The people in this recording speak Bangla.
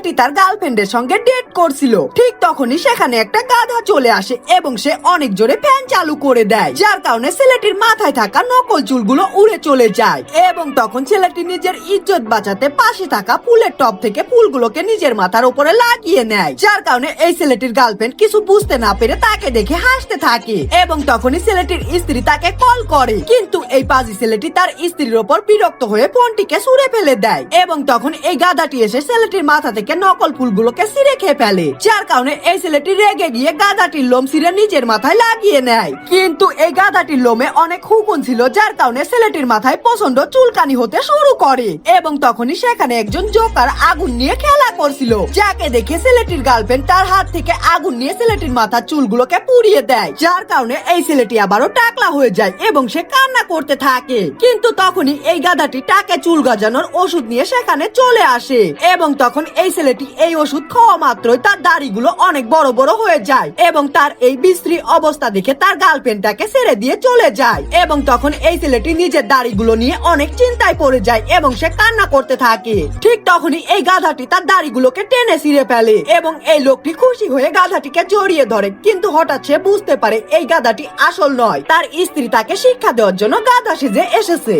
ছেলেটি তার গার্লফ্রেন্ডের সঙ্গে ডেট করছিল। ঠিক তখনই সেখানে একটা গাধা চলে আসে এবং সে অনেক জোরে ফ্যান চালু করে দেয়, যার কারণে ছেলেটির মাথায় থাকা নকল চুলগুলো উড়ে চলে যায়। এবং তখন ছেলেটি নিজের ইজ্জত বাঁচাতে পাশে থাকা ফুলের টব থেকে ফুলগুলোকে নিজের মাথার উপরে লাগিয়ে নেয়, যার কারণে এই ছেলেটির গার্লফ্রেন্ড কিছু বুঝতে না পেরে তাকে দেখে হাসতে থাকে। এবং তখনই ছেলেটির স্ত্রী তাকে কল করে, কিন্তু এই পাজি ছেলেটি তার স্ত্রীর ওপর বিরক্ত হয়ে ফোনটিকে ছুঁড়ে ফেলে দেয়। এবং তখন এই গাধাটি এসে ছেলেটির মাথা থেকে নকল ফুলগুলোকে ছিঁড়ে খেয়ে ফেলে, যার কারণে এই ছেলেটি রেগে গিয়ে গাধাটির লোম ছিঁড়ে নিজের মাথায় লাগিয়ে নেয়। কিন্তু এই গাধাটির লোমে অনেক হুকুন ছিল, যার কারণে ছেলেটির মাথায় প্রচন্ড চুলকানি হতে শুরু করে। এবং তখনই সেখানে একজন জোকার আগুন নিয়ে খেলা করছিল, যাকে দেখে ছেলেটির গার্লফ্রেন্ড তার হাত থেকে আগুন নিয়ে ছেলেটির মাথার চুলগুলোকে পুড়িয়ে দেয়, যার কারণে এই ছেলেটি আবারও টাকলা হয়ে যায় এবং সে কান্না করতে থাকে। কিন্তু তখনই এই গাধাটি টাকে চুল গজানোর ওষুধ নিয়ে সেখানে চলে আসে। এবং তখন এই ছেলেটি এই ওষুধ খাওয়া মাত্রই তার দাড়িগুলো অনেক বড় বড় হয়ে যায় এবং তার এই বিশ্রী অবস্থা দেখে তার গার্লফ্রেন্ডটাকে ছেড়ে দিয়ে চলে যায়। এবং তখন এই ছেলেটি নিজের দাড়িগুলো নিয়ে অনেক চিন্তায় পড়ে যায় এবং সে কান্না করতে থাকে। ঠিক তখনই এই গাধাটি তার দাড়িগুলোকে টেনে ছিঁড়ে ফেলে এবং এই লোকটি খুশি হয়ে গাধাটিকে জড়িয়ে ধরে। কিন্তু হঠাৎ সে বুঝতে পারে এই গাধাটি আসল নয়, তার স্ত্রী তাকে শিক্ষা দেওয়ার জন্য গাধা সেজে এসেছে।